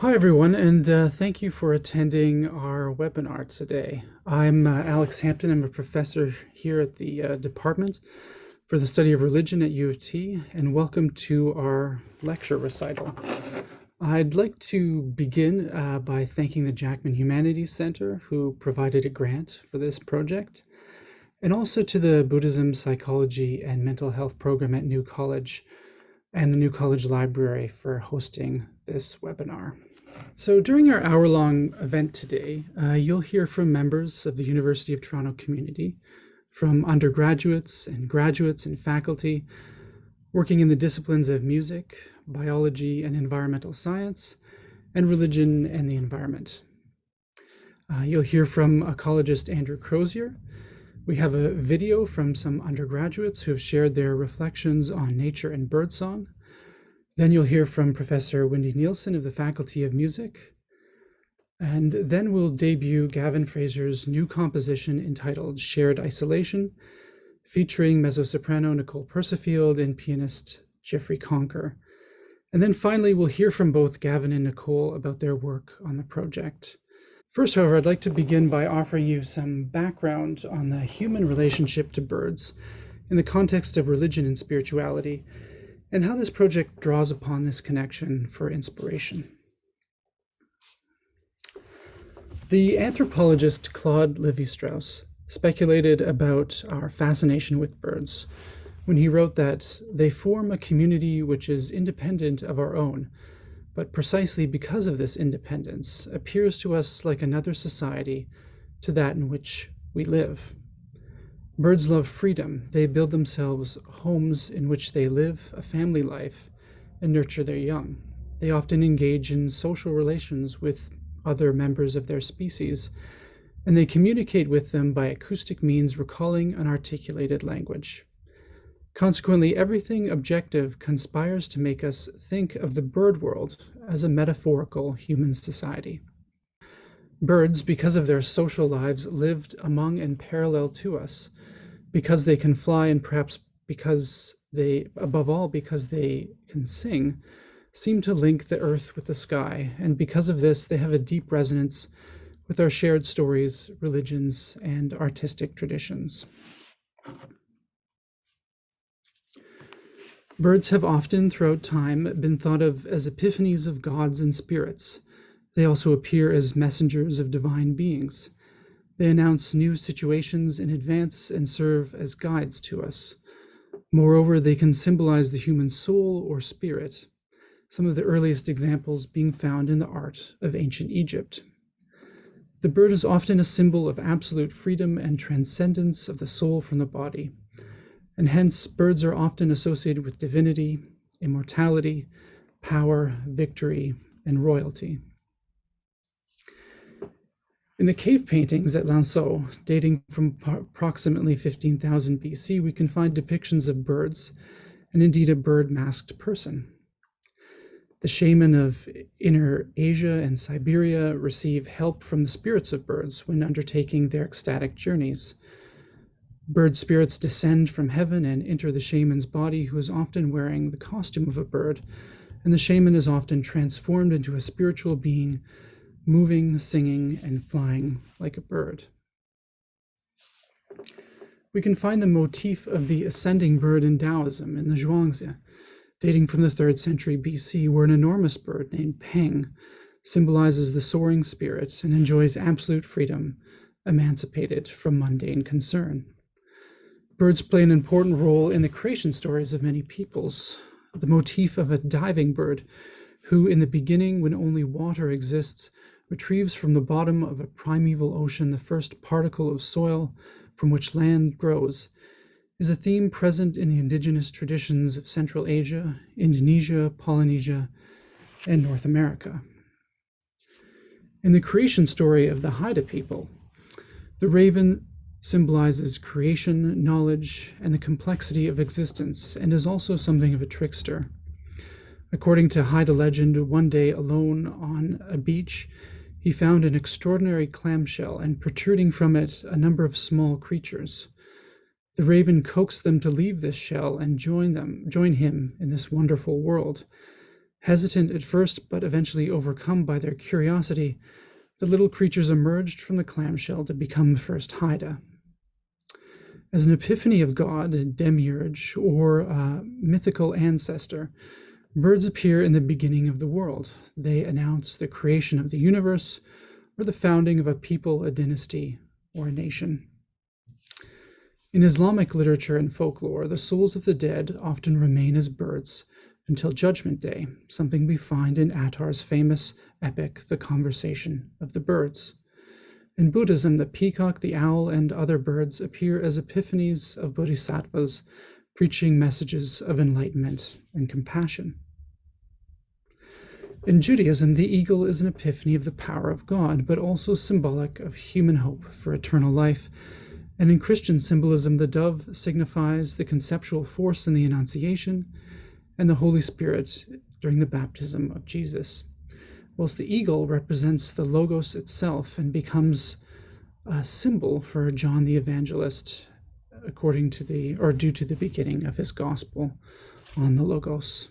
Hi, everyone, and thank you for attending our webinar today. I'm Alex Hampton. I'm a professor here at the Department for the Study of Religion at U of T, and welcome to our lecture recital. I'd like to begin by thanking the Jackman Humanities Center, who provided a grant for this project, and also to the Buddhism, Psychology, and Mental Health program at New College and the New College Library for hosting this webinar. So during our hour-long event today, you'll hear from members of the University of Toronto community, from undergraduates and graduates and faculty working in the disciplines of music, biology and environmental science, and religion and the environment. You'll hear from ecologist Andrew Crozier. We have a video from some undergraduates who have shared their reflections on nature and birdsong. Then you'll hear from Professor Wendy Nielsen of the Faculty of Music. And then we'll debut Gavin Fraser's new composition entitled Shared Isolation, featuring mezzo-soprano Nicole Persifield and pianist Jeffrey Conker. And then finally, we'll hear from both Gavin and Nicole about their work on the project. First, however, I'd like to begin by offering you some background on the human relationship to birds in the context of religion and spirituality, and how this project draws upon this connection for inspiration. The anthropologist Claude Lévi-Strauss speculated about our fascination with birds when he wrote that they form a community which is independent of our own, but precisely because of this independence appears to us like another society to that in which we live. Birds love freedom. They build themselves homes in which they live a family life and nurture their young. They often engage in social relations with other members of their species, and they communicate with them by acoustic means recalling an articulated language. Consequently, everything objective conspires to make us think of the bird world as a metaphorical human society. Birds, because of their social lives lived among and parallel to us, because they can fly and perhaps because they, above all, because they can sing, seem to link the earth with the sky, and because of this, they have a deep resonance with our shared stories, religions, and artistic traditions. Birds have often, throughout time, been thought of as epiphanies of gods and spirits. They also appear as messengers of divine beings. They announce new situations in advance and serve as guides to us. Moreover, they can symbolize the human soul or spirit, some of the earliest examples being found in the art of ancient Egypt. The bird is often a symbol of absolute freedom and transcendence of the soul from the body, and hence birds are often associated with divinity, immortality, power, victory, and royalty. In the cave paintings at Lançon, dating from approximately 15,000 BC, we can find depictions of birds, and indeed a bird-masked person. The shaman of Inner Asia and Siberia receive help from the spirits of birds when undertaking their ecstatic journeys. Bird spirits descend from heaven and enter the shaman's body, who is often wearing the costume of a bird, and the shaman is often transformed into a spiritual being, moving, singing, and flying like a bird. We can find the motif of the ascending bird in Taoism in the Zhuangzi, dating from the 3rd century BC, where an enormous bird named Peng symbolizes the soaring spirit and enjoys absolute freedom, emancipated from mundane concern. Birds play an important role in the creation stories of many peoples. The motif of a diving bird who, in the beginning, when only water exists, retrieves from the bottom of a primeval ocean the first particle of soil from which land grows, is a theme present in the indigenous traditions of Central Asia, Indonesia, Polynesia, and North America. In the creation story of the Haida people, the raven symbolizes creation, knowledge, and the complexity of existence, and is also something of a trickster. According to Haida legend, one day alone on a beach, he found an extraordinary clamshell, and protruding from it a number of small creatures. The raven coaxed them to leave this shell and join him in this wonderful world. Hesitant at first, but eventually overcome by their curiosity, the little creatures emerged from the clamshell to become the first Haida. As an epiphany of God, a demiurge, or a mythical ancestor, birds appear in the beginning of the world. They announce the creation of the universe, or the founding of a people, a dynasty, or a nation. In Islamic literature and folklore, the souls of the dead often remain as birds until Judgment Day, something we find in Attar's famous epic, The Conversation of the Birds. In Buddhism, the peacock, the owl, and other birds appear as epiphanies of bodhisattvas, preaching messages of enlightenment and compassion. In Judaism, the eagle is an epiphany of the power of God, but also symbolic of human hope for eternal life. And in Christian symbolism, the dove signifies the conceptual force in the Annunciation and the Holy Spirit during the baptism of Jesus, whilst the eagle represents the Logos itself and becomes a symbol for John the Evangelist, due to the beginning of his gospel on the Logos.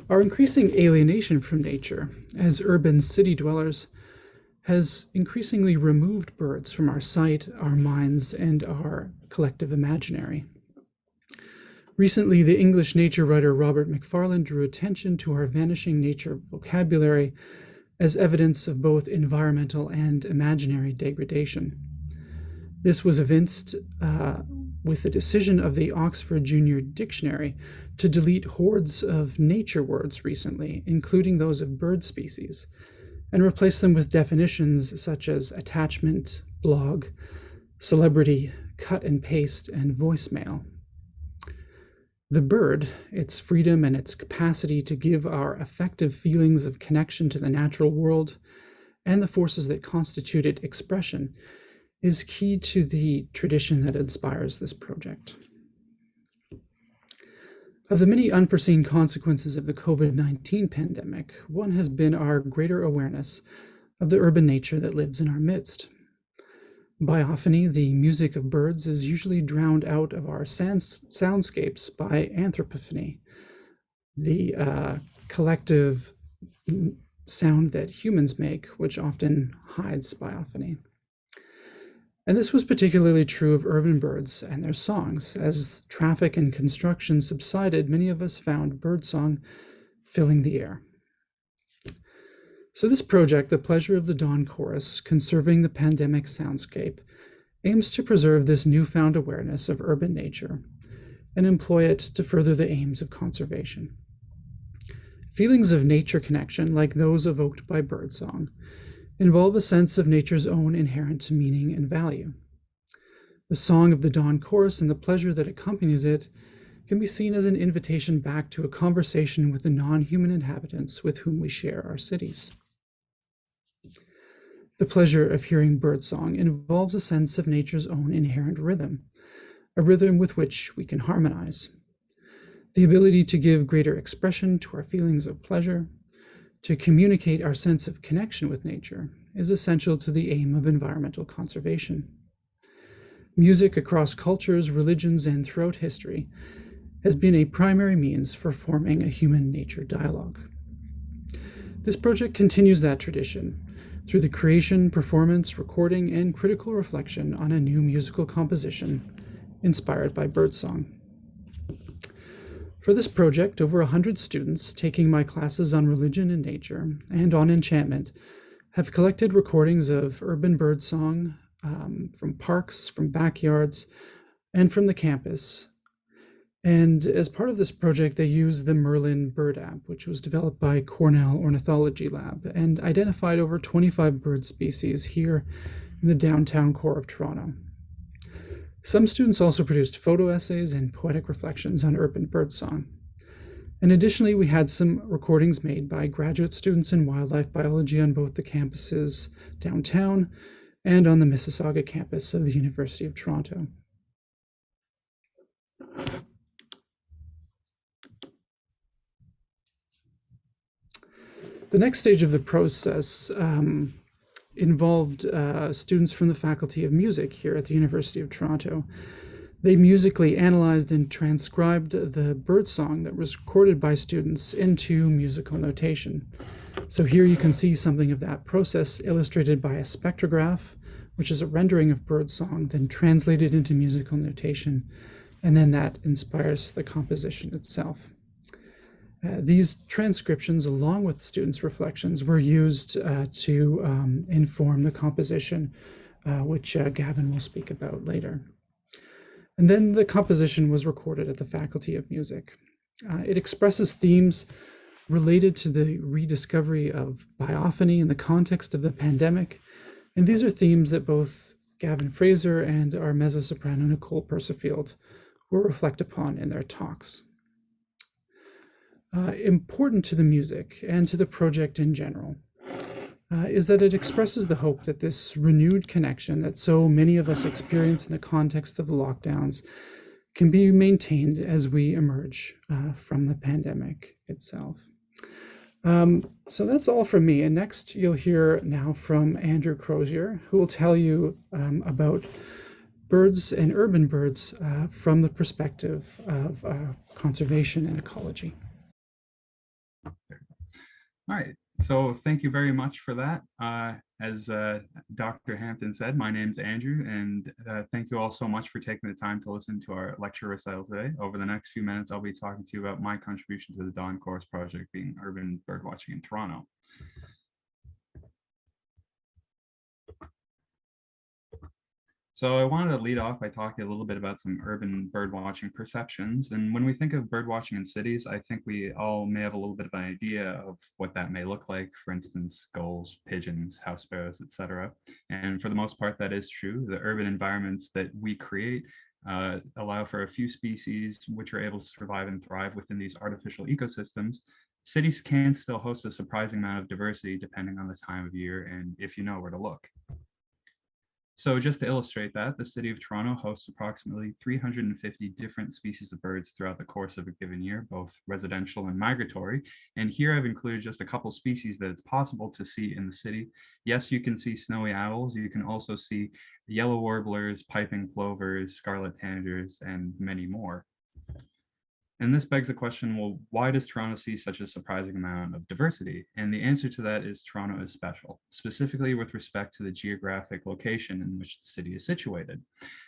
Our increasing alienation from nature as urban city dwellers has increasingly removed birds from our sight, our minds, and our collective imaginary. Recently, the English nature writer Robert Macfarlane drew attention to our vanishing nature vocabulary as evidence of both environmental and imaginary degradation. This was evinced with the decision of the Oxford Junior Dictionary to delete hordes of nature words recently, including those of bird species, and replace them with definitions such as attachment, blog, celebrity, cut and paste, and voicemail. The bird, its freedom and its capacity to give our affective feelings of connection to the natural world and the forces that constitute its expression, is key to the tradition that inspires this project. Of the many unforeseen consequences of the COVID-19 pandemic, one has been our greater awareness of the urban nature that lives in our midst. Biophony, the music of birds, is usually drowned out of our soundscapes by anthropophony, the collective sound that humans make, which often hides biophony. And this was particularly true of urban birds and their songs. As traffic and construction subsided, many of us found birdsong filling the air. So this project, The Pleasure of the Dawn Chorus, Conserving the Pandemic Soundscape, aims to preserve this newfound awareness of urban nature and employ it to further the aims of conservation. Feelings of nature connection, like those evoked by birdsong, involve a sense of nature's own inherent meaning and value. The song of the dawn chorus and the pleasure that accompanies it can be seen as an invitation back to a conversation with the non-human inhabitants with whom we share our cities. The pleasure of hearing birdsong involves a sense of nature's own inherent rhythm, a rhythm with which we can harmonize. The ability to give greater expression to our feelings of pleasure, to communicate our sense of connection with nature, is essential to the aim of environmental conservation. Music across cultures, religions, and throughout history has been a primary means for forming a human-nature dialogue. This project continues that tradition through the creation, performance, recording, and critical reflection on a new musical composition inspired by birdsong. For this project, over 100 students taking my classes on religion and nature and on enchantment have collected recordings of urban birdsong from parks, from backyards, and from the campus. And as part of this project, they used the Merlin Bird app, which was developed by Cornell Ornithology Lab, and identified over 25 bird species here in the downtown core of Toronto. Some students also produced photo essays and poetic reflections on urban birdsong. And additionally, we had some recordings made by graduate students in wildlife biology on both the campuses downtown and on the Mississauga campus of the University of Toronto. The next stage of the process involved students from the Faculty of Music here at the University of Toronto. They musically analyzed and transcribed the birdsong that was recorded by students into musical notation. So here you can see something of that process illustrated by a spectrograph, which is a rendering of birdsong, then translated into musical notation, and then that inspires the composition itself. These transcriptions, along with students' reflections, were used to inform the composition, which Gavin will speak about later. And then the composition was recorded at the Faculty of Music. It expresses themes related to the rediscovery of biophony in the context of the pandemic. And these are themes that both Gavin Fraser and our mezzo-soprano Nicole Persifield will reflect upon in their talks. Important to the music and to the project in general is that it expresses the hope that this renewed connection that so many of us experience in the context of the lockdowns can be maintained as we emerge from the pandemic itself. So that's all from me. And next you'll hear now from Andrew Crozier, who will tell you about birds and urban birds from the perspective of conservation and ecology. All right, so thank you very much for that. As Dr. Hampton said, my name's Andrew, and thank you all so much for taking the time to listen to our lecture recital today. Over the next few minutes, I'll be talking to you about my contribution to the Dawn Course project, being urban birdwatching in Toronto. So I wanted to lead off by talking a little bit about some urban birdwatching perceptions. And when we think of birdwatching in cities, I think we all may have a little bit of an idea of what that may look like. For instance, gulls, pigeons, house sparrows, etc. And for the most part, that is true. The urban environments that we create allow for a few species which are able to survive and thrive within these artificial ecosystems. Cities can still host a surprising amount of diversity depending on the time of year and if you know where to look. So just to illustrate that, the city of Toronto hosts approximately 350 different species of birds throughout the course of a given year, both residential and migratory. And here I've included just a couple species that it's possible to see in the city. Yes, you can see snowy owls. You can also see yellow warblers, piping plovers, scarlet tanagers, and many more. And this begs the question, well, why does Toronto see such a surprising amount of diversity? And the answer to that is Toronto is special, specifically with respect to the geographic location in which the city is situated.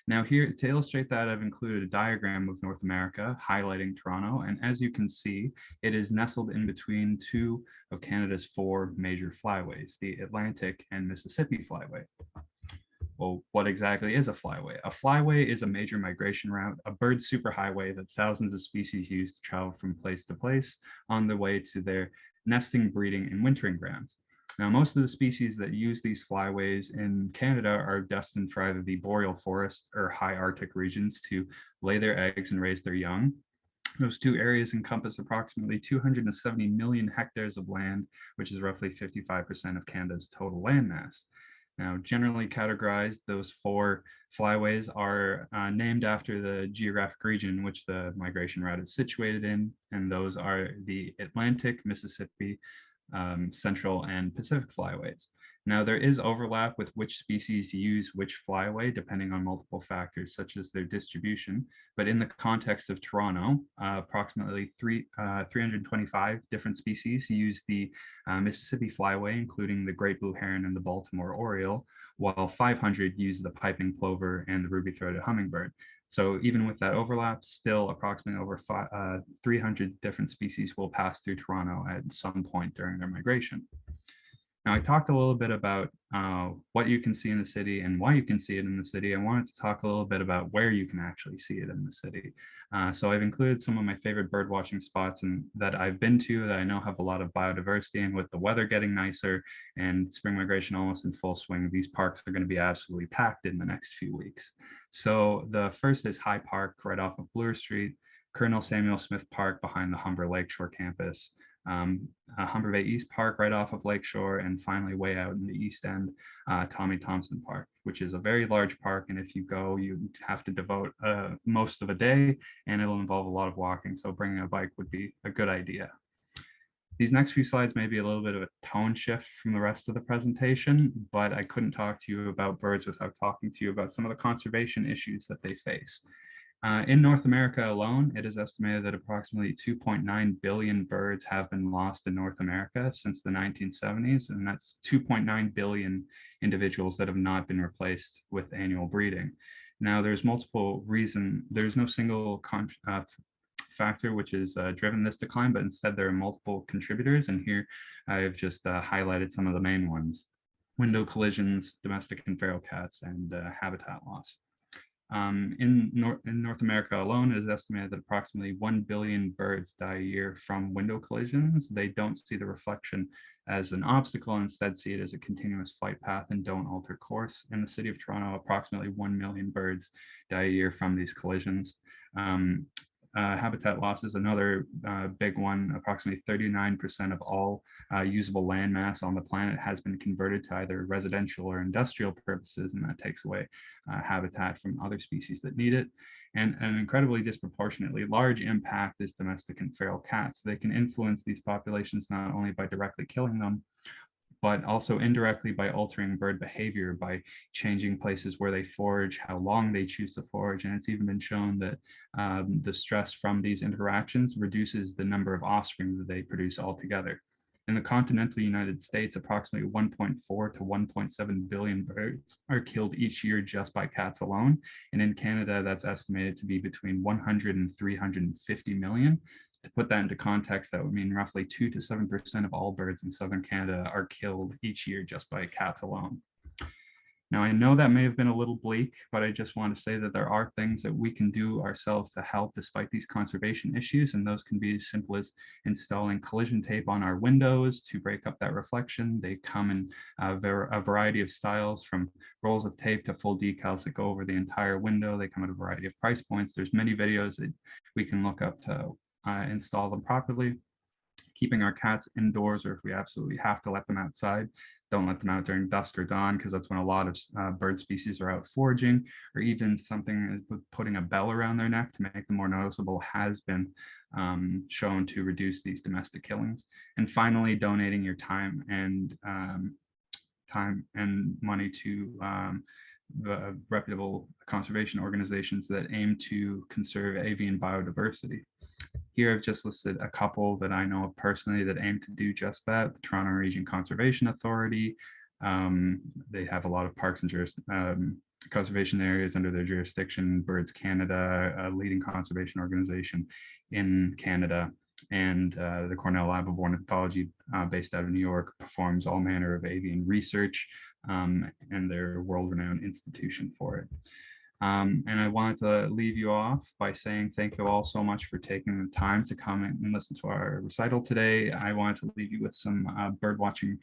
Now here, to illustrate that, I've included a diagram of North America highlighting Toronto. And as you can see, it is nestled in between two of Canada's four major flyways, the Atlantic and Mississippi Flyway. Well, what exactly is a flyway? A flyway is a major migration route, a bird superhighway that thousands of species use to travel from place to place on their way to their nesting, breeding, and wintering grounds. Now, most of the species that use these flyways in Canada are destined for either the boreal forest or high Arctic regions to lay their eggs and raise their young. Those two areas encompass approximately 270 million hectares of land, which is roughly 55% of Canada's total landmass. Now, generally categorized, those four flyways are named after the geographic region in which the migration route is situated in, and those are the Atlantic, Mississippi, Central, and Pacific flyways. Now, there is overlap with which species use which flyway, depending on multiple factors, such as their distribution. But in the context of Toronto, approximately 325 different species use the Mississippi flyway, including the great blue heron and the Baltimore oriole, while 500 use the piping plover and the ruby-throated hummingbird. So even with that overlap, still approximately over 300 different species will pass through Toronto at some point during their migration. Now, I talked a little bit about what you can see in the city and why you can see it in the city. I wanted to talk a little bit about where you can actually see it in the city. So I've included some of my favorite bird watching spots and that I've been to that I know have a lot of biodiversity, and with the weather getting nicer and spring migration almost in full swing, these parks are going to be absolutely packed in the next few weeks. So the first is High Park right off of Bloor Street, Colonel Samuel Smith Park behind the Humber Lakeshore campus, Humber Bay East Park right off of Lakeshore, and finally way out in the East End, Tommy Thompson Park, which is a very large park. And if you go, you have to devote most of a day, and it'll involve a lot of walking. So bringing a bike would be a good idea. These next few slides may be a little bit of a tone shift from the rest of the presentation, but I couldn't talk to you about birds without talking to you about some of the conservation issues that they face. In North America alone, it is estimated that approximately 2.9 billion birds have been lost in North America since the 1970s, and that's 2.9 billion individuals that have not been replaced with annual breeding. Now, there's multiple reasons. There's no single factor which has driven this decline, but instead there are multiple contributors, and here I've just highlighted some of the main ones: window collisions, domestic and feral cats, and habitat loss. In North America alone, it is estimated that approximately 1 billion birds die a year from window collisions. They don't see the reflection as an obstacle, and instead see it as a continuous flight path and don't alter course. In the city of Toronto, approximately 1 million birds die a year from these collisions. Habitat loss is another big one. Approximately 39% of all usable land mass on the planet has been converted to either residential or industrial purposes, and that takes away habitat from other species that need it. And an incredibly disproportionately large impact is domestic and feral cats. They can influence these populations not only by directly killing them, but also indirectly by altering bird behavior, by changing places where they forage, how long they choose to forage. And it's even been shown that the stress from these interactions reduces the number of offspring that they produce altogether. In the continental United States, approximately 1.4 to 1.7 billion birds are killed each year just by cats alone. And in Canada, that's estimated to be between 100 and 350 million. To put that into context, that would mean roughly 2 to 7% of all birds in southern Canada are killed each year just by cats alone. Now, I know that may have been a little bleak, but I just want to say that there are things that we can do ourselves to help despite these conservation issues, and those can be as simple as installing collision tape on our windows to break up that reflection. They come in a variety of styles, from rolls of tape to full decals that go over the entire window. They come at a variety of price points. There's many videos that we can look up to install them properly. Keeping our cats indoors, or if we absolutely have to let them outside, don't let them out during dusk or dawn, because that's when a lot of bird species are out foraging. Or even something as putting a bell around their neck to make them more noticeable has been shown to reduce these domestic killings. And finally, donating your time and money to the reputable conservation organizations that aim to conserve avian biodiversity. Here I've just listed a couple that I know of personally that aim to do just that. The Toronto Region Conservation Authority, they have a lot of parks and conservation areas under their jurisdiction. Birds Canada, a leading conservation organization in Canada, and the Cornell Lab of Ornithology, based out of New York, performs all manner of avian research, and they're a world-renowned institution for it. And I wanted to leave you off by saying thank you all so much for taking the time to come and listen to our recital today. I wanted to leave you with some bird watching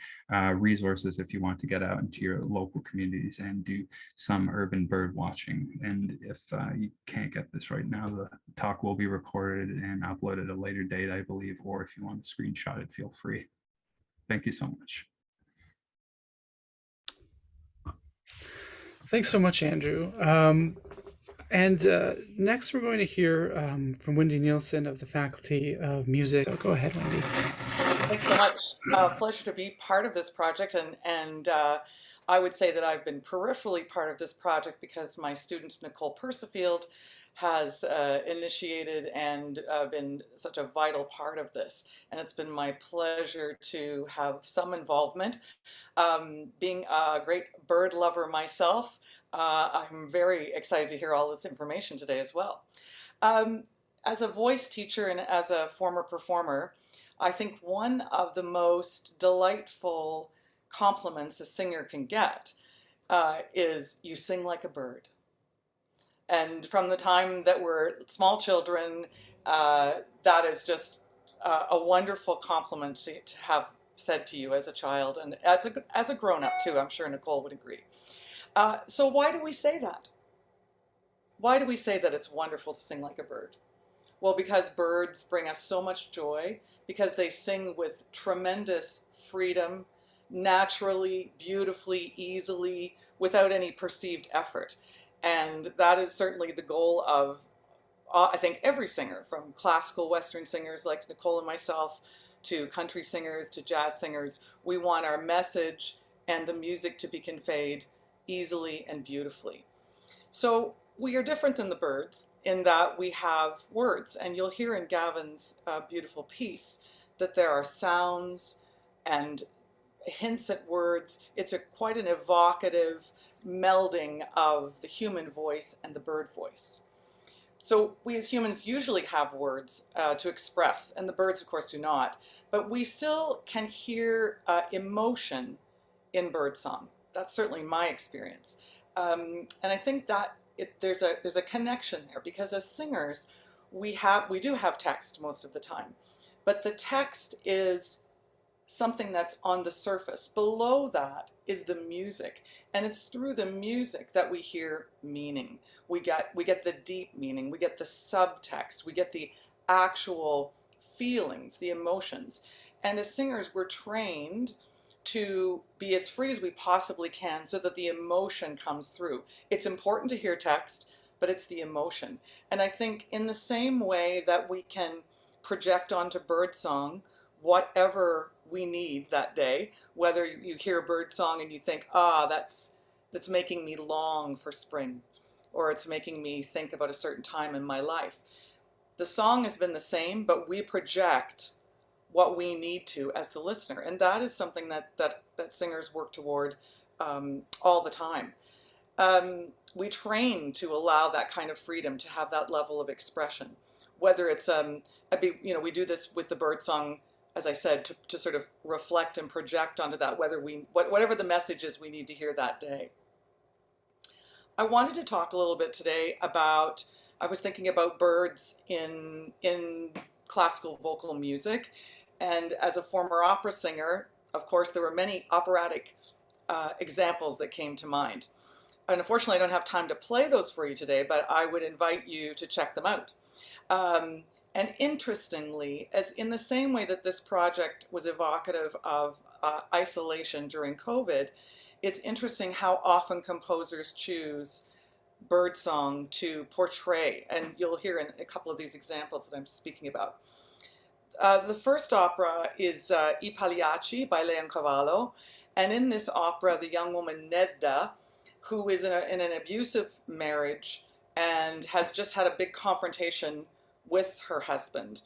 resources if you want to get out into your local communities and do some urban bird watching. And if you can't get this right now, the talk will be recorded and uploaded at a later date, I believe, or if you want to screenshot it, feel free. Thank you so much. Thanks so much, Andrew. And next, we're going to hear from Wendy Nielsen of the Faculty of Music. So go ahead, Wendy. Thanks so much. Pleasure to be part of this project, and I would say that I've been peripherally part of this project because my student Nicole Persifield has initiated and been such a vital part of this, and it's been my pleasure to have some involvement. Being a great bird lover myself, I'm very excited to hear all this information today as well. As a voice teacher and as a former performer, I think one of the most delightful compliments a singer can get is you sing like a bird. And from the time that we're small children, that is just a wonderful compliment to have said to you as a child, and as a grown-up too. I'm sure Nicole would agree. So why do we say that? Why do we say that it's wonderful to sing like a bird? Well, because birds bring us so much joy, because they sing with tremendous freedom, naturally, beautifully, easily, without any perceived effort. And that is certainly the goal of, I think, every singer, from classical Western singers like Nicole and myself, to country singers, to jazz singers. We want our message and the music to be conveyed easily and beautifully. So we are different than the birds in that we have words, and you'll hear in Gavin's beautiful piece that there are sounds and hints at words. It's quite an evocative melding of the human voice and the bird voice. So we as humans usually have words to express, and the birds, of course, do not. But we still can hear emotion in birdsong. That's certainly my experience, and I think that there's a connection there because as singers, we do have text most of the time, but the text is something that's on the surface. Below that is the music, and it's through the music that we hear meaning. We get the deep meaning, we get the subtext, we get the actual feelings, the emotions. And as singers, we're trained to be as free as we possibly can so that the emotion comes through. It's important to hear text, but it's the emotion. And I think in the same way that we can project onto birdsong whatever we need that day, whether you hear a bird song and you think, that's making me long for spring, or it's making me think about a certain time in my life. The song has been the same, but we project what we need to as the listener, and that is something that singers work toward all the time. We train to allow that kind of freedom, to have that level of expression. Whether it's we do this with the bird song, as I said, to sort of reflect and project onto that, whatever the message is we need to hear that day. I wanted to talk a little bit today about, I was thinking about birds in classical vocal music, and as a former opera singer, of course, there were many operatic examples that came to mind. And unfortunately, I don't have time to play those for you today, but I would invite you to check them out. And interestingly, as in the same way that this project was evocative of isolation during COVID, it's interesting how often composers choose birdsong to portray, and you'll hear in a couple of these examples that I'm speaking about. The first opera is I Pagliacci by Leoncavallo, and in this opera, the young woman Nedda, who is in an abusive marriage and has just had a big confrontation with her husband.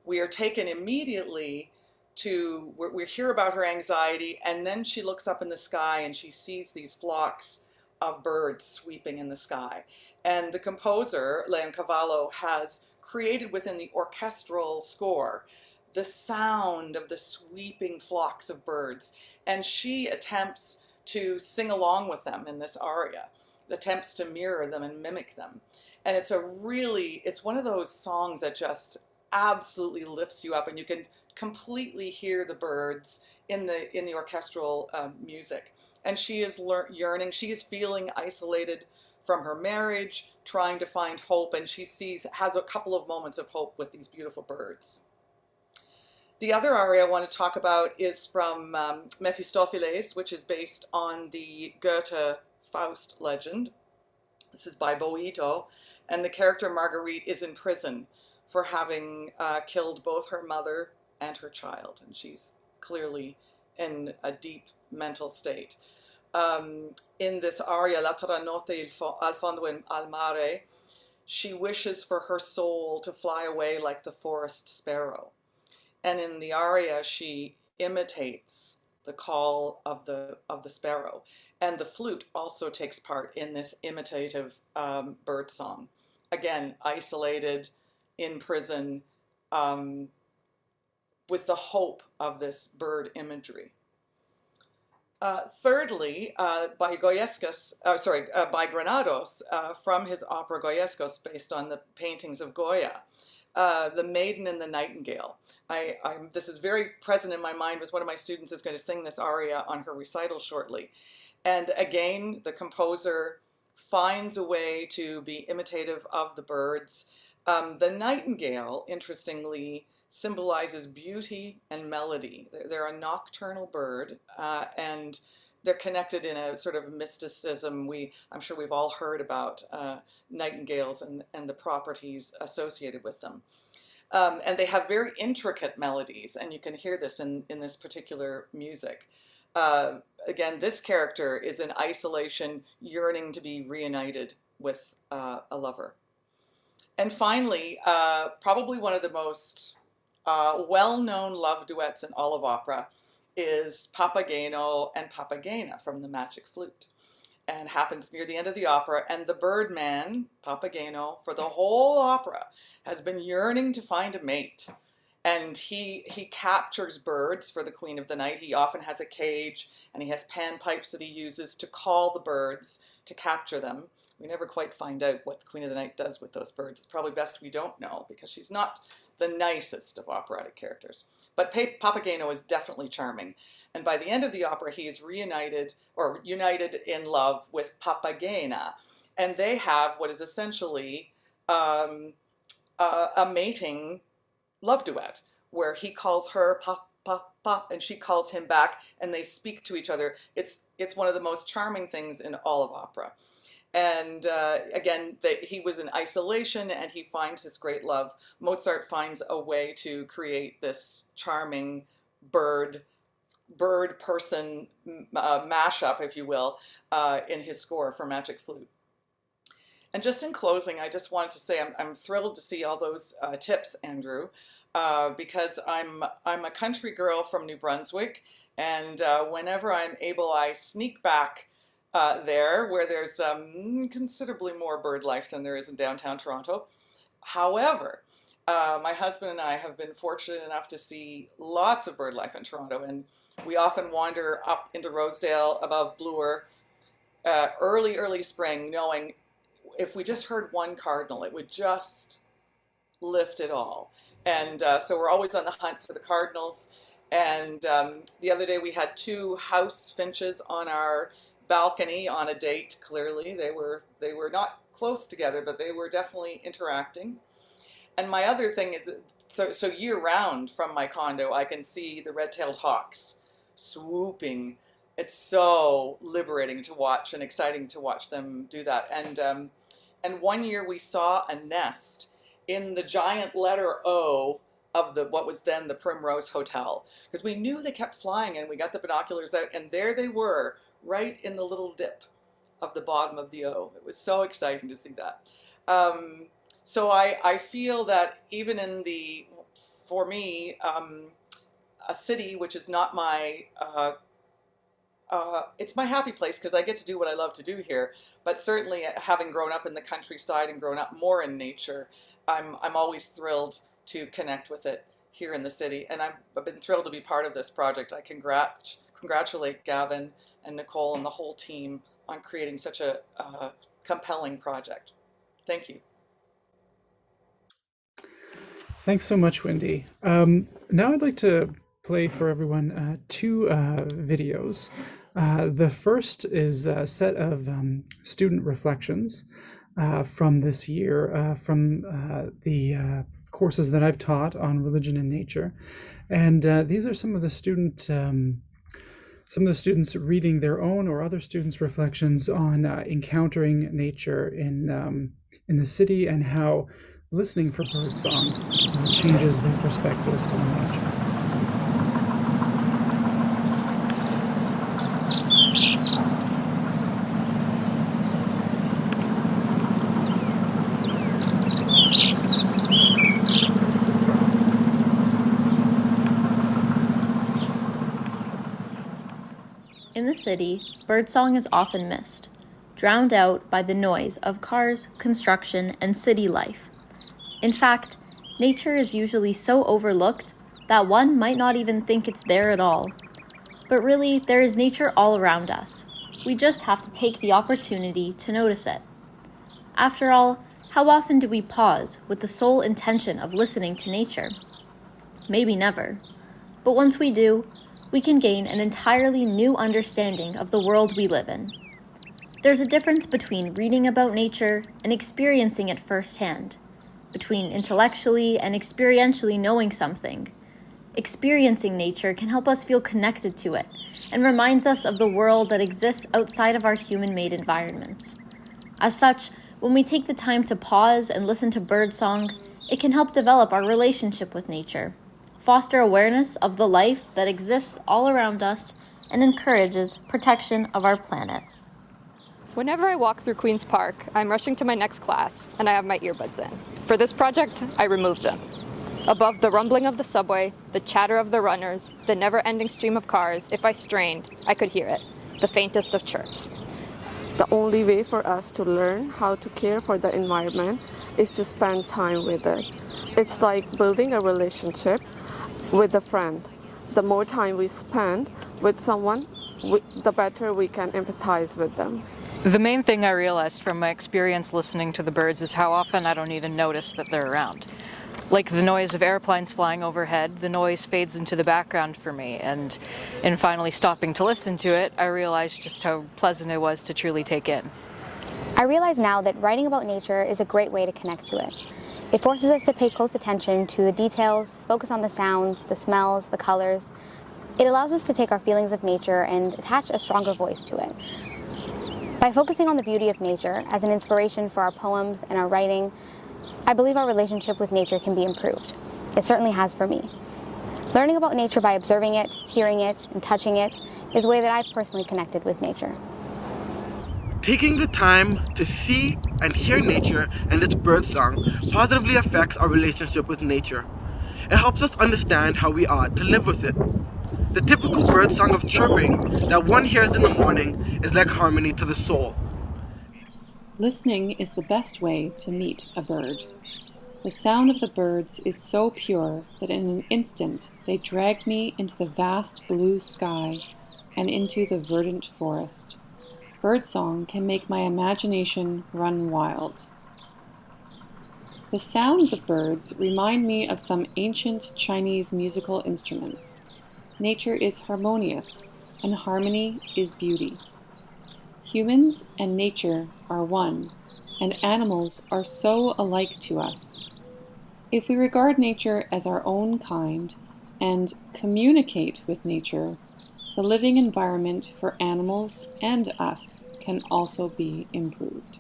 We are taken immediately to, we hear about her anxiety, and then she looks up in the sky and she sees these flocks of birds sweeping in the sky. And the composer, Leoncavallo, has created within the orchestral score the sound of the sweeping flocks of birds. And she attempts to sing along with them in this aria, attempts to mirror them and mimic them. And it's one of those songs that just absolutely lifts you up, and you can completely hear the birds in the orchestral music. And she is yearning, she is feeling isolated from her marriage, trying to find hope, and has a couple of moments of hope with these beautiful birds. The other aria I want to talk about is from Mephistopheles, which is based on the Goethe Faust legend. This is by Boito, and the character Marguerite is in prison for having killed both her mother and her child, and she's clearly in a deep mental state. In this aria, L'altra notte al fondo al mare, she wishes for her soul to fly away like the forest sparrow. And in the aria, she imitates the call of the sparrow. And the flute also takes part in this imitative bird song. Again, isolated, in prison, with the hope of this bird imagery. Thirdly, by Granados, from his opera Goyescos, based on the paintings of Goya, The Maiden and the Nightingale. This is very present in my mind, as one of my students is going to sing this aria on her recital shortly. And again, the composer finds a way to be imitative of the birds. The nightingale, interestingly, symbolizes beauty and melody. They're a nocturnal bird, and they're connected in a sort of mysticism. I'm sure we've all heard about nightingales and the properties associated with them. And they have very intricate melodies, and you can hear this in this particular music. Again, this character is in isolation, yearning to be reunited a lover. And finally, probably one of the most well-known love duets in all of opera is Papageno and Papagena from the Magic Flute, and happens near the end of the opera. And the Birdman, Papageno, for the whole opera has been yearning to find a mate. And he captures birds for the Queen of the Night. He often has a cage, and he has panpipes that he uses to call the birds to capture them. We never quite find out what the Queen of the Night does with those birds. It's probably best we don't know, because she's not the nicest of operatic characters. But Papageno is definitely charming. And by the end of the opera, he is reunited, or united in love, with Papagena. And they have what is essentially a mating love duet, where he calls her pop, pop, pop, and she calls him back, and they speak to each other. It's one of the most charming things in all of opera. And again, he was in isolation, and he finds his great love. Mozart finds a way to create this charming bird-person mashup, if you will, in his score for Magic Flute. And just in closing, I just wanted to say I'm thrilled to see all those tips, Andrew, because I'm a country girl from New Brunswick, and whenever I'm able, I sneak back there, where there's considerably more bird life than there is in downtown Toronto. However, my husband and I have been fortunate enough to see lots of bird life in Toronto, and we often wander up into Rosedale above Bloor early spring, knowing if we just heard one cardinal, it would just lift it all. And so we're always on the hunt for the cardinals. And the other day we had 2 house finches on our balcony on a date. Clearly they were not close together, but they were definitely interacting. And my other thing is, so year round from my condo, I can see the red-tailed hawks swooping. It's so liberating to watch and exciting to watch them do that. And one year we saw a nest in the giant letter O of what was then the Primrose Hotel, because we knew they kept flying, and we got the binoculars out, and there they were, right in the little dip of the bottom of the O. It was so exciting to see that. So I feel that even in for me, a city which is not my, it's my happy place because I get to do what I love to do here, but certainly having grown up in the countryside and grown up more in nature, I'm always thrilled to connect with it here in the city. And I've been thrilled to be part of this project. I congratulate Gavin and Nicole and the whole team on creating such a compelling project. Thank you. Thanks so much, Wendy. Now I'd like to play for everyone 2 videos. The first is a set of student reflections from this year, from the courses that I've taught on religion and nature. And these are some of the students reading their own or other students' reflections on encountering nature in the city, and how listening for birdsong changes their perspective on nature. In the city, birdsong is often missed, drowned out by the noise of cars, construction, and city life. In fact, nature is usually so overlooked that one might not even think it's there at all. But really, there is nature all around us. We just have to take the opportunity to notice it. After all, how often do we pause with the sole intention of listening to nature? Maybe never. But once we do, we can gain an entirely new understanding of the world we live in. There's a difference between reading about nature and experiencing it firsthand, between intellectually and experientially knowing something. Experiencing nature can help us feel connected to it and reminds us of the world that exists outside of our human-made environments. As such, when we take the time to pause and listen to birdsong, it can help develop our relationship with nature, foster awareness of the life that exists all around us, and encourages protection of our planet. Whenever I walk through Queen's Park, I'm rushing to my next class and I have my earbuds in. For this project, I removed them. Above the rumbling of the subway, the chatter of the runners, the never-ending stream of cars, if I strained, I could hear it, the faintest of chirps. The only way for us to learn how to care for the environment is to spend time with it. It's like building a relationship with a friend. The more time we spend with someone, the better we can empathize with them. The main thing I realized from my experience listening to the birds is how often I don't even notice that they're around. Like the noise of airplanes flying overhead, the noise fades into the background for me, and in finally stopping to listen to it, I realized just how pleasant it was to truly take in. I realize now that writing about nature is a great way to connect to it. It forces us to pay close attention to the details, focus on the sounds, the smells, the colors. It allows us to take our feelings of nature and attach a stronger voice to it. By focusing on the beauty of nature as an inspiration for our poems and our writing, I believe our relationship with nature can be improved. It certainly has for me. Learning about nature by observing it, hearing it, and touching it is a way that I've personally connected with nature. Taking the time to see and hear nature and its birdsong positively affects our relationship with nature. It helps us understand how we ought to live with it. The typical birdsong of chirping that one hears in the morning is like harmony to the soul. Listening is the best way to meet a bird. The sound of the birds is so pure that in an instant they dragged me into the vast blue sky and into the verdant forest. Birdsong can make my imagination run wild. The sounds of birds remind me of some ancient Chinese musical instruments. Nature is harmonious, and harmony is beauty. Humans and nature are one, and animals are so alike to us. If we regard nature as our own kind and communicate with nature, the living environment for animals and us can also be improved.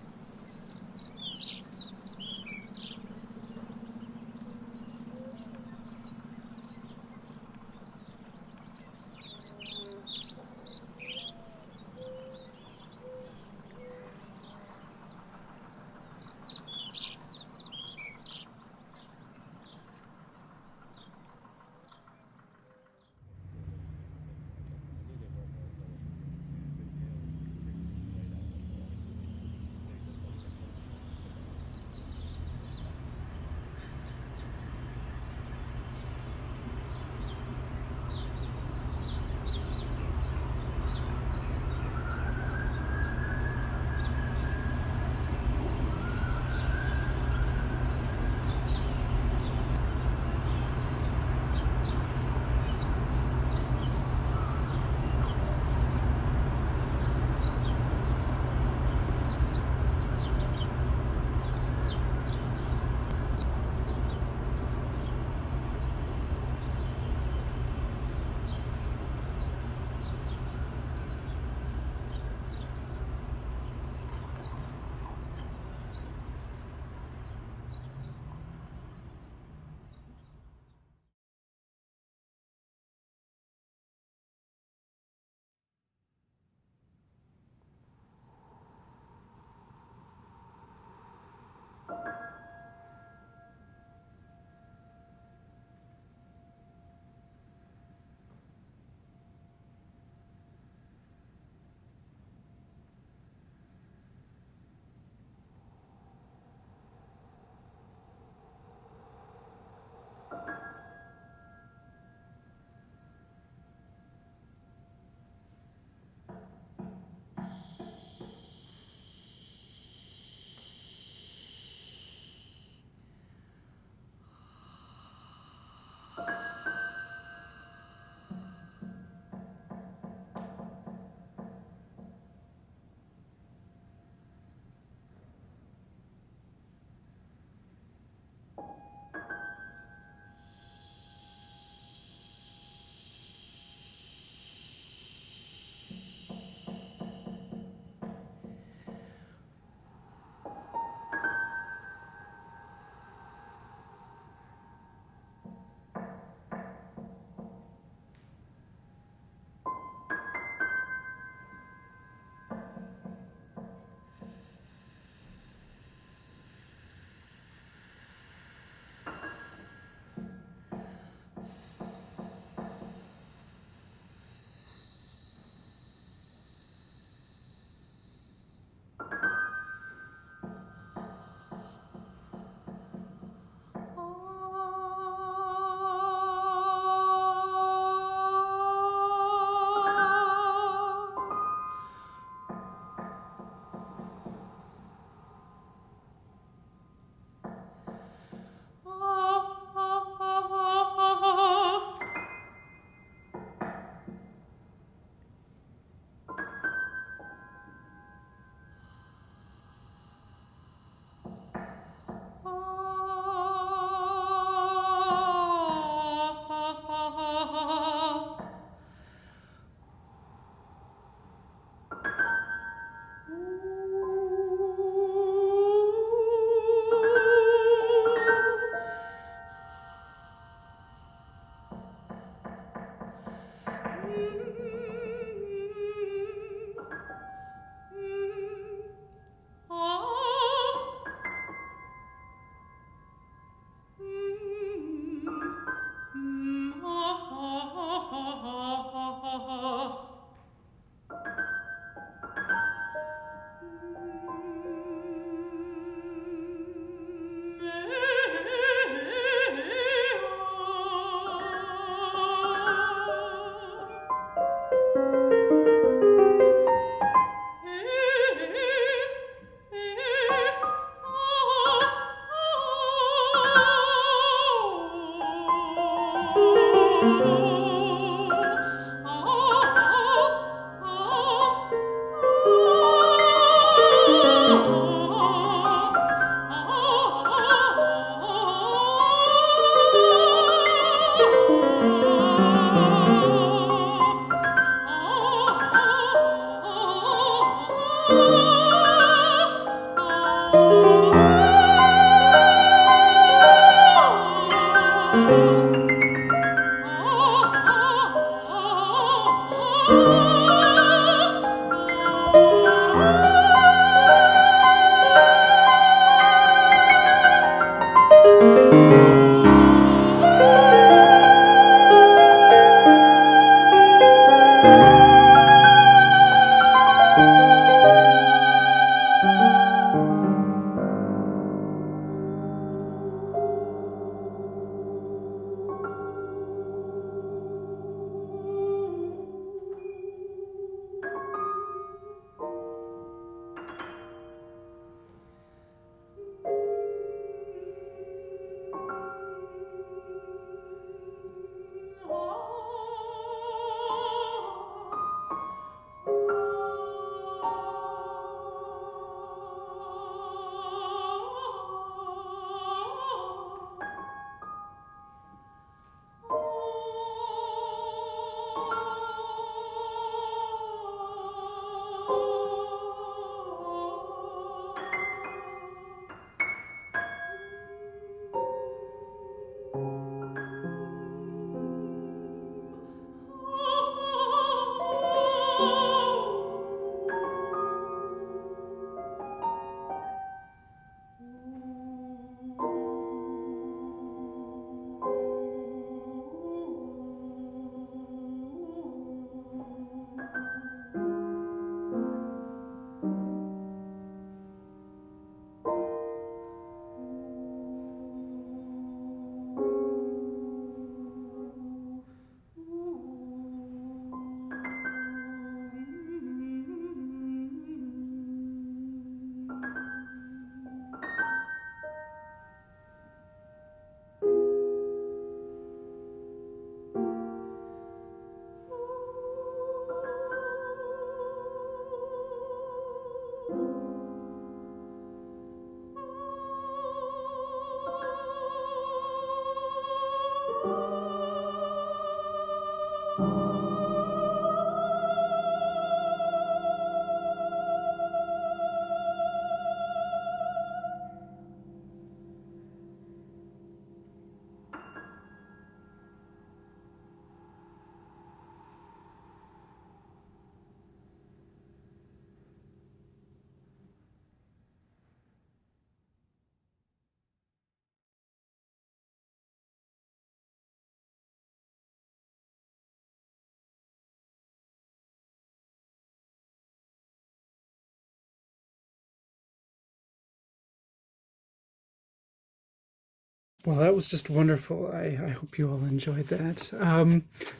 Well, that was just wonderful. I hope you all enjoyed that.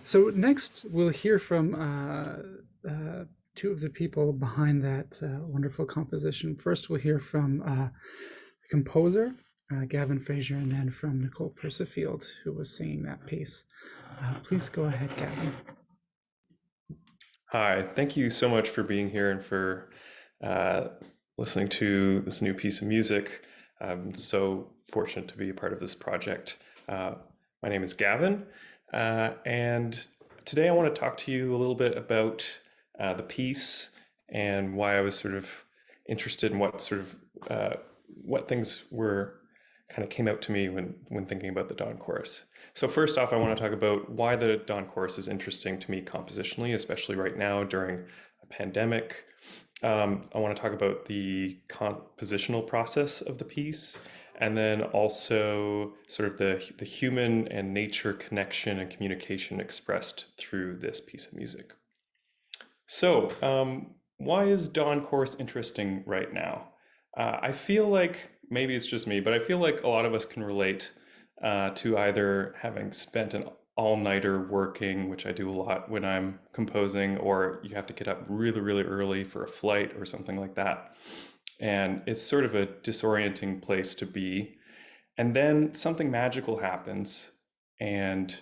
So next, we'll hear from two of the people behind that wonderful composition. First, we'll hear from the composer, Gavin Fraser, and then from Nicole Persifield, who was singing that piece. Please go ahead, Gavin. Hi, thank you so much for being here and for listening to this new piece of music. I'm so fortunate to be a part of this project. My name is Gavin, and today I want to talk to you a little bit about the piece and why I was sort of interested in what things were kind of came out to me when thinking about the dawn chorus. So first off, I want to talk about why the dawn chorus is interesting to me compositionally, especially right now during a pandemic. I want to talk about the compositional process of the piece, and then also sort of the human and nature connection and communication expressed through this piece of music. So, why is dawn chorus interesting right now? I feel like maybe it's just me, but I feel like a lot of us can relate to either having spent an all-nighter working, which I do a lot when I'm composing, or you have to get up really, really early for a flight or something like that. And it's sort of a disorienting place to be. And then something magical happens, and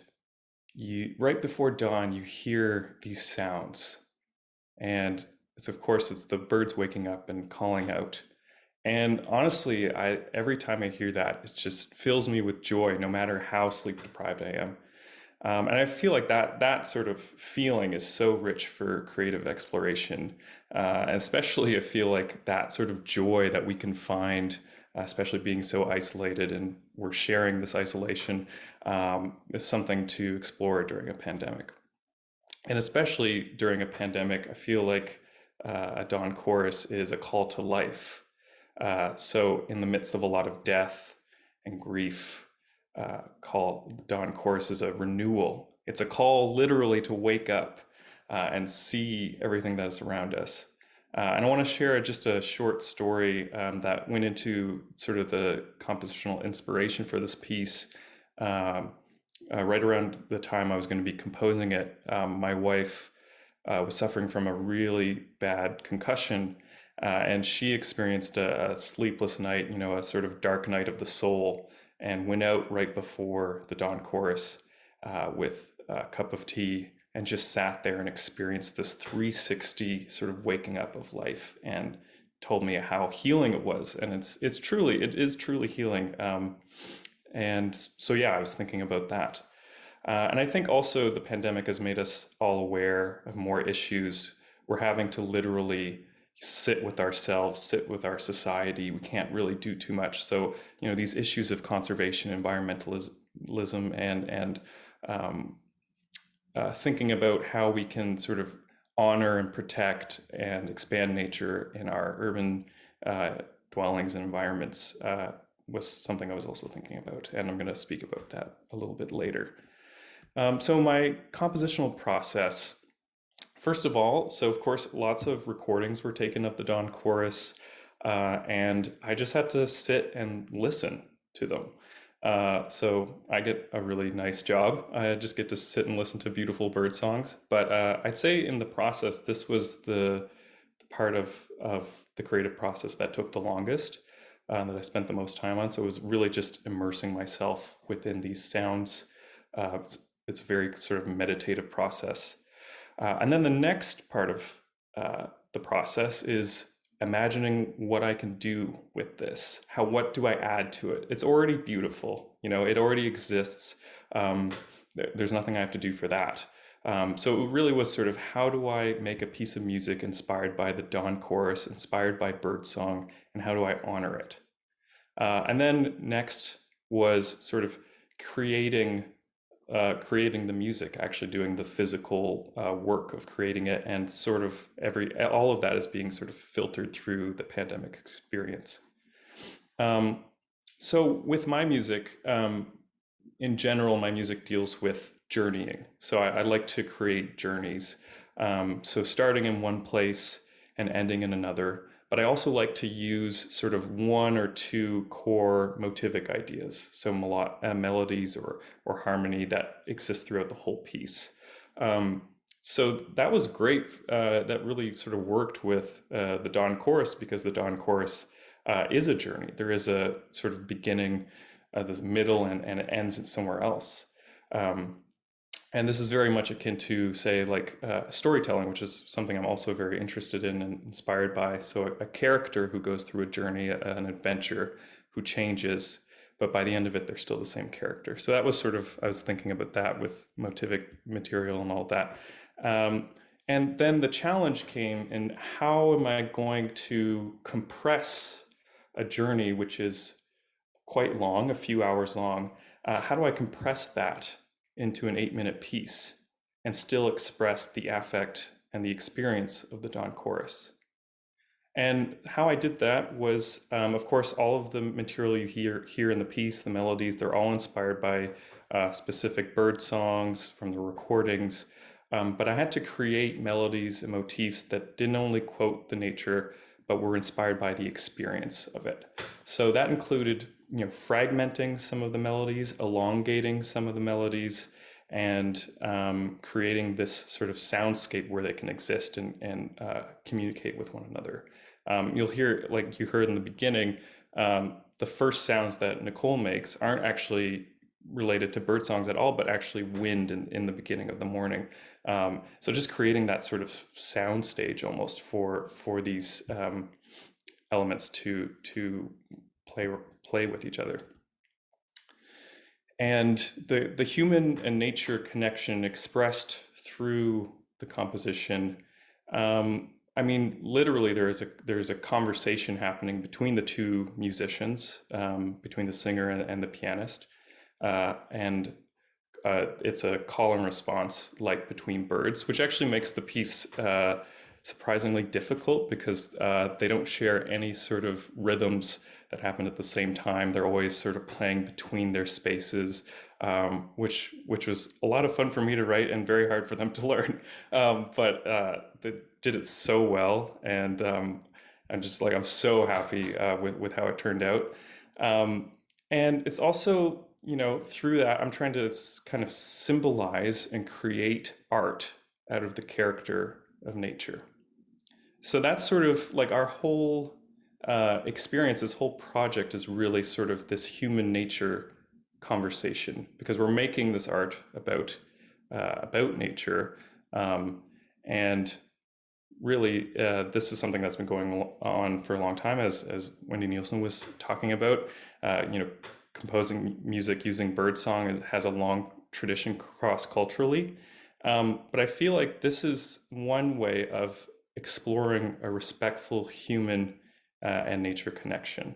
right before dawn, you hear these sounds. And it's, of course, it's the birds waking up and calling out. And honestly, every time I hear that, it just fills me with joy, no matter how sleep deprived I am. And I feel like that sort of feeling is so rich for creative exploration. And especially I feel like that sort of joy that we can find, especially being so isolated and we're sharing this isolation, is something to explore during a pandemic. And especially during a pandemic, I feel like a dawn chorus is a call to life. So in the midst of a lot of death and grief, dawn chorus is a renewal. It's a call literally to wake up and see everything that is around us. And I want to share just a short story that went into sort of the compositional inspiration for this piece. Right around the time I was going to be composing it, my wife was suffering from a really bad concussion, and she experienced a sleepless night, a sort of dark night of the soul, and went out right before the dawn chorus with a cup of tea and just sat there and experienced this 360 sort of waking up of life, and told me how healing it was. And it is truly healing. And so, yeah, I was thinking about that. And I think also the pandemic has made us all aware of more issues. We're having to literally sit with ourselves, sit with our society. We can't really do too much. So, these issues of conservation, environmentalism, and thinking about how we can sort of honor and protect and expand nature in our urban dwellings and environments was something I was also thinking about. And I'm going to speak about that a little bit later. So my compositional process, first of all, so of course, lots of recordings were taken of the dawn chorus, and I just had to sit and listen to them. So I get a really nice job. I just get to sit and listen to beautiful bird songs. But I'd say in the process, this was the part of the creative process that took the longest, that I spent the most time on. So it was really just immersing myself within these sounds. It's a very sort of meditative process. And then the next part of the process is imagining what I can do with this. What do I add to it? It's already beautiful, it already exists. There's nothing I have to do for that. So it really was sort of, how do I make a piece of music inspired by the dawn chorus, inspired by birdsong, and how do I honor it? And then next was sort of creating the music, actually doing the physical work of creating it, and sort of all of that is being sort of filtered through the pandemic experience. So with my music, in general, my music deals with journeying. So I like to create journeys. So starting in one place and ending in another. But I also like to use sort of one or two core motivic ideas, so melodies or harmony that exist throughout the whole piece. So that was great. That really sort of worked with the dawn chorus, because the dawn chorus is a journey. There is a sort of beginning, this middle, and it ends somewhere else. And this is very much akin to, say, like storytelling, which is something I'm also very interested in and inspired by. So a character who goes through a journey, an adventure, who changes, but by the end of it, they're still the same character. So that was sort of, I was thinking about that with motivic material and all that. And then the challenge came in, how am I going to compress a journey which is quite long, a few hours long? How do I compress that into an 8-minute piece and still express the affect and the experience of the dawn chorus? And how I did that was, of course, all of the material you hear in the piece, the melodies, they're all inspired by specific bird songs from the recordings. But I had to create melodies and motifs that didn't only quote the nature, but were inspired by the experience of it. So that included, fragmenting some of the melodies, elongating some of the melodies, and creating this sort of soundscape where they can exist and communicate with one another. You'll hear, like you heard in the beginning, the first sounds that Nicole makes aren't actually related to bird songs at all, but actually wind in the beginning of the morning. So just creating that sort of sound stage almost for these elements to play with each other. And the human and nature connection expressed through the composition. I mean, literally, there's a conversation happening between the two musicians, between the singer and the pianist, and it's a call and response, like between birds, which actually makes the piece surprisingly difficult because they don't share any sort of rhythms that happen at the same time. They're always sort of playing between their spaces, which was a lot of fun for me to write and very hard for them to learn. But they did it so well, and I'm so happy with how it turned out. And it's also, through that, I'm trying to kind of symbolize and create art out of the character of nature. So that's sort of like our whole experience. This whole project is really sort of this human nature conversation, because we're making this art about nature, and really this is something that's been going on for a long time, as Wendy Nielsen was talking about. Composing music using birdsong has a long tradition cross-culturally, but I feel like this is one way of exploring a respectful human and nature connection.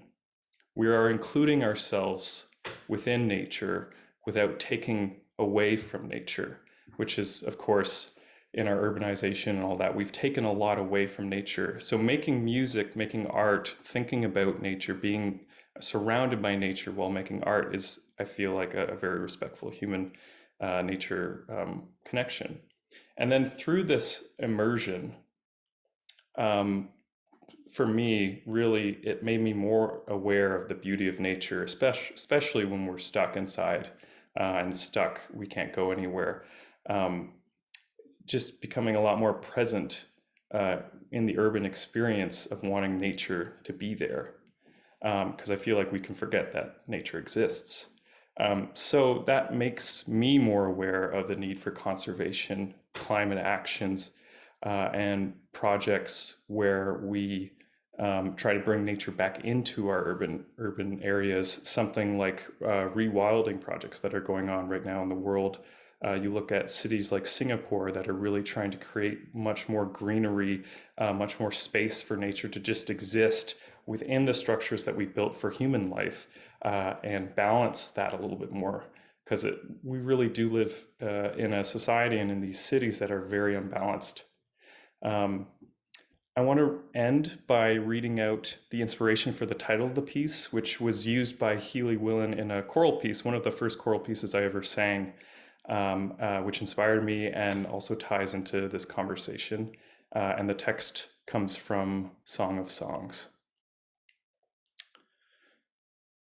We are including ourselves within nature without taking away from nature, which is, of course, in our urbanization and all that, we've taken a lot away from nature. So making music, making art, thinking about nature, being surrounded by nature while making art is, I feel like, a very respectful human nature connection. And then through this immersion, for me, really, it made me more aware of the beauty of nature, especially when we're stuck inside we can't go anywhere. Just becoming a lot more present in the urban experience of wanting nature to be there, because I feel like we can forget that nature exists. So that makes me more aware of the need for conservation, climate actions, and projects where we try to bring nature back into our urban areas. Something like rewilding projects that are going on right now in the world. You look at cities like Singapore that are really trying to create much more greenery, much more space for nature to just exist within the structures that we built for human life, and balance that a little bit more, because we really do live in a society and in these cities that are very unbalanced. I want to end by reading out the inspiration for the title of the piece, which was used by Healy Willan in a choral piece, one of the first choral pieces I ever sang, which inspired me and also ties into this conversation. And the text comes from Song of Songs.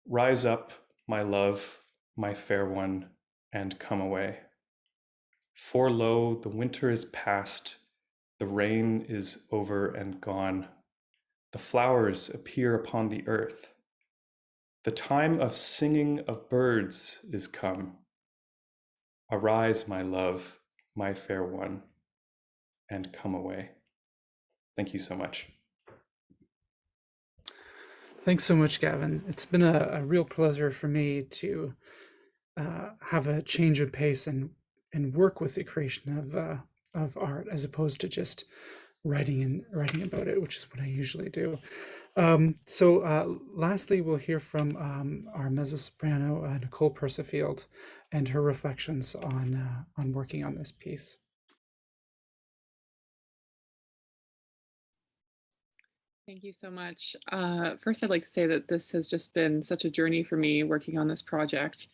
Rise up, my love, my fair one, and come away. For lo, the winter is past, the rain is over and gone. The flowers appear upon the earth. The time of singing of birds is come. Arise, my love, my fair one, and come away. Thank you so much. Thanks so much, Gavin. It's been a real pleasure for me to have a change of pace and work with the creation of art, as opposed to just writing about it, which is what I usually do. So lastly, we'll hear from our mezzo-soprano Nicole Persifield and her reflections on working on this piece. Thank you so much. First, I'd like to say that this has just been such a journey for me working on this project.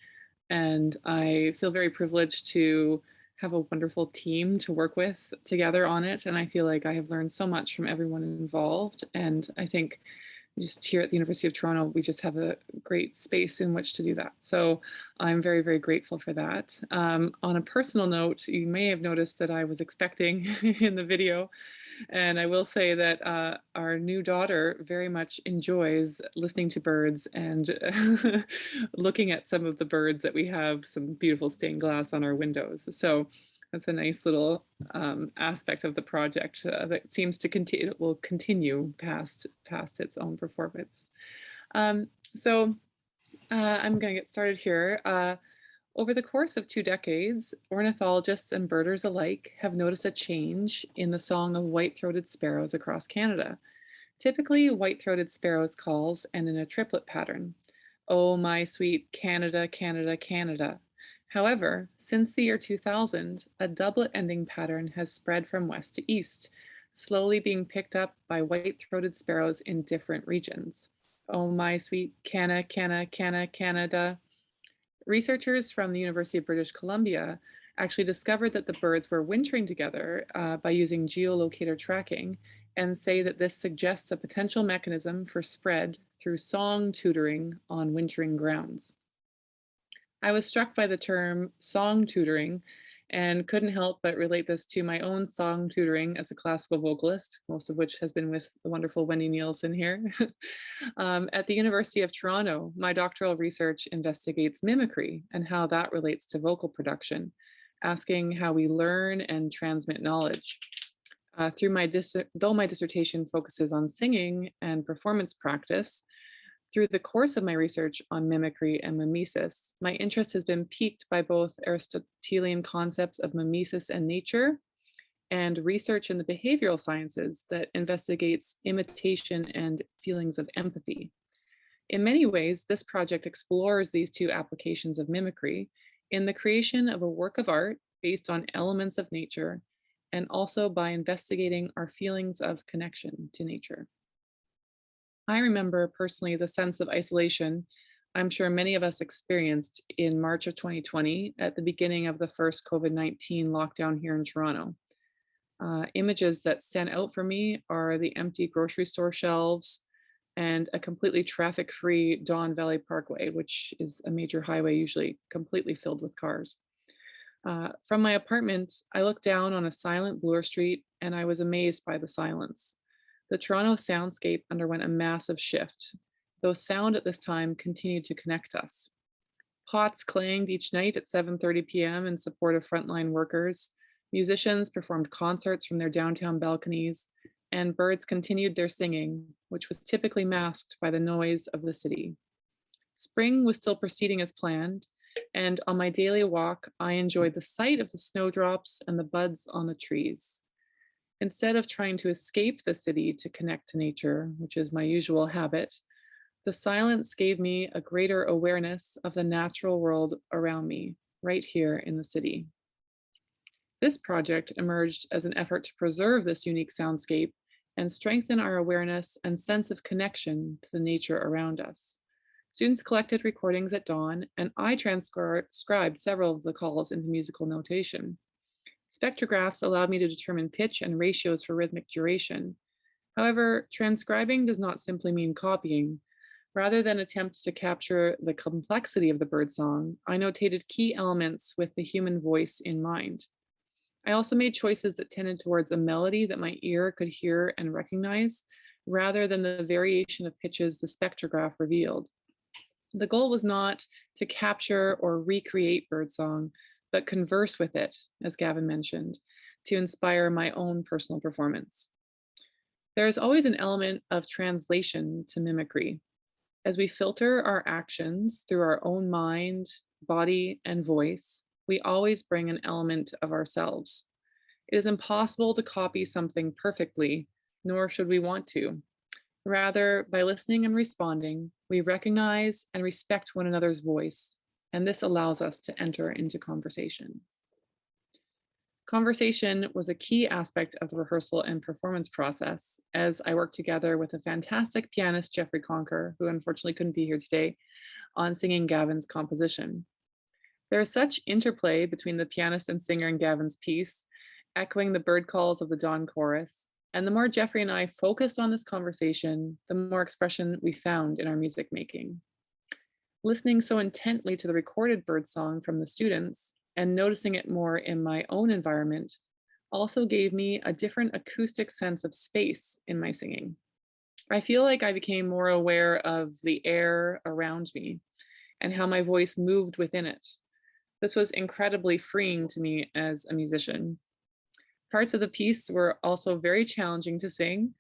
And I feel very privileged to have a wonderful team to work with together on it. And I feel like I have learned so much from everyone involved. And I think just here at the University of Toronto, we just have a great space in which to do that. So I'm very, very grateful for that. On a personal note, you may have noticed that I was expecting in the video. And I will say that our new daughter very much enjoys listening to birds and looking at some of the birds that we have some beautiful stained glass on our windows. So that's a nice little aspect of the project that seems to continue, will continue past its own performance. So I'm going to get started here. Over the course of 2 decades, ornithologists and birders alike have noticed a change in the song of white-throated sparrows across Canada. Typically, white-throated sparrows calls end in a triplet pattern. Oh, my sweet Canada, Canada, Canada. However, since the year 2000, a doublet ending pattern has spread from west to east, slowly being picked up by white-throated sparrows in different regions. Oh, my sweet Canna, Canna, Canna, Canada. Researchers from the University of British Columbia actually discovered that the birds were wintering together by using geolocator tracking, and say that this suggests a potential mechanism for spread through song tutoring on wintering grounds. I was struck by the term song tutoring and couldn't help but relate this to my own song tutoring as a classical vocalist, most of which has been with the wonderful Wendy Nielsen here. At the University of Toronto, my doctoral research investigates mimicry and how that relates to vocal production, asking how we learn and transmit knowledge. Though my dissertation focuses on singing and performance practice, through the course of my research on mimicry and mimesis, my interest has been piqued by both Aristotelian concepts of mimesis and nature and research in the behavioral sciences that investigates imitation and feelings of empathy. In many ways, this project explores these two applications of mimicry in the creation of a work of art based on elements of nature, and also by investigating our feelings of connection to nature. I remember personally the sense of isolation I'm sure many of us experienced in March of 2020 at the beginning of the first COVID-19 lockdown here in Toronto. Images that stand out for me are the empty grocery store shelves and a completely traffic-free Don Valley Parkway, which is a major highway usually completely filled with cars. From my apartment, I looked down on a silent Bloor Street and I was amazed by the silence. The Toronto soundscape underwent a massive shift, though sound at this time continued to connect us. Pots clanged each night at 7:30 p.m. in support of frontline workers. Musicians performed concerts from their downtown balconies, and birds continued their singing, which was typically masked by the noise of the city. Spring was still proceeding as planned, and on my daily walk, I enjoyed the sight of the snowdrops and the buds on the trees. Instead of trying to escape the city to connect to nature, which is my usual habit, the silence gave me a greater awareness of the natural world around me, right here in the city. This project emerged as an effort to preserve this unique soundscape and strengthen our awareness and sense of connection to the nature around us. Students collected recordings at dawn, and I transcribed several of the calls into musical notation. Spectrographs allowed me to determine pitch and ratios for rhythmic duration. However, transcribing does not simply mean copying. Rather than attempt to capture the complexity of the birdsong, I notated key elements with the human voice in mind. I also made choices that tended towards a melody that my ear could hear and recognize, rather than the variation of pitches the spectrograph revealed. The goal was not to capture or recreate birdsong, but converse with it, as Gavin mentioned, to inspire my own personal performance. There is always an element of translation to mimicry. As we filter our actions through our own mind, body, and voice, we always bring an element of ourselves. It is impossible to copy something perfectly, nor should we want to. Rather, by listening and responding, we recognize and respect one another's voice, and this allows us to enter into conversation. Conversation was a key aspect of the rehearsal and performance process, as I worked together with a fantastic pianist, Jeffrey Conker, who unfortunately couldn't be here today, on singing Gavin's composition. There is such interplay between the pianist and singer in Gavin's piece, echoing the bird calls of the dawn chorus, and the more Jeffrey and I focused on this conversation, the more expression we found in our music making. Listening so intently to the recorded birdsong from the students and noticing it more in my own environment also gave me a different acoustic sense of space in my singing. I feel like I became more aware of the air around me and how my voice moved within it. This was incredibly freeing to me as a musician. Parts of the piece were also very challenging to sing,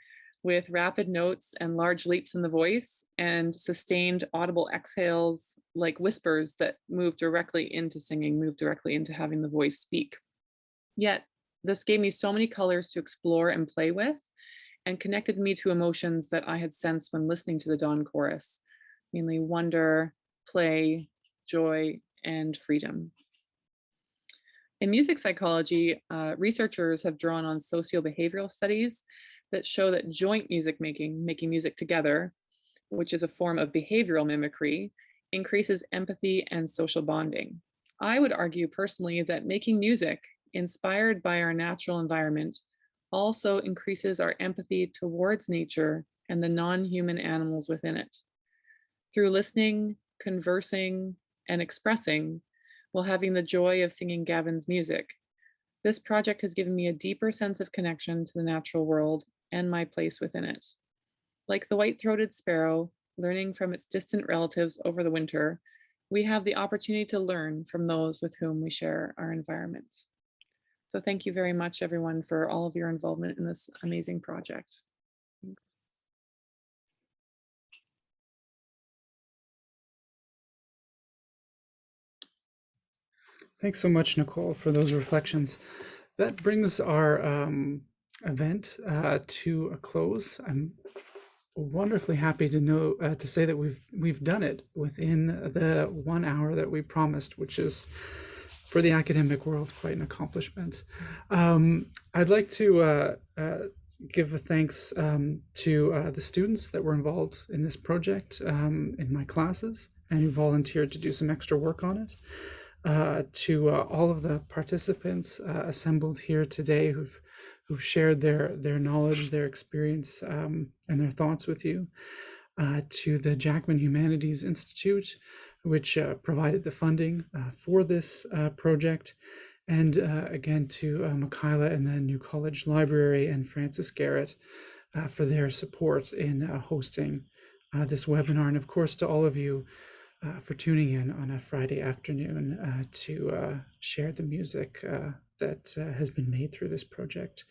with rapid notes and large leaps in the voice and sustained audible exhales like whispers that move directly into singing, move directly into having the voice speak. Yet, this gave me so many colors to explore and play with and connected me to emotions that I had sensed when listening to the dawn chorus, mainly wonder, play, joy, and freedom. In music psychology, researchers have drawn on socio-behavioral studies that show that joint music making music together, which is a form of behavioral mimicry, increases empathy and social bonding. I would argue personally that making music inspired by our natural environment also increases our empathy towards nature and the non-human animals within it. Through listening, conversing, and expressing, while having the joy of singing Gavin's music, this project has given me a deeper sense of connection to the natural world and my place within it. Like the white-throated sparrow, learning from its distant relatives over the winter, we have the opportunity to learn from those with whom we share our environment. So thank you very much, everyone, for all of your involvement in this amazing project. Thanks. Thanks so much, Nicole, for those reflections. That brings our event to a close. I'm wonderfully happy to know to say that we've done it within the 1 hour that we promised, which is for the academic world quite an accomplishment. I'd like to give a thanks to the students that were involved in this project in my classes and who volunteered to do some extra work on it. To all of the participants assembled here today who've shared their knowledge, their experience, and their thoughts with you. To the Jackman Humanities Institute, which provided the funding for this project, and again to Michaela and the New College Library and Francis Garrett for their support in hosting this webinar, and of course to all of you for tuning in on a Friday afternoon to share the music that has been made through this project.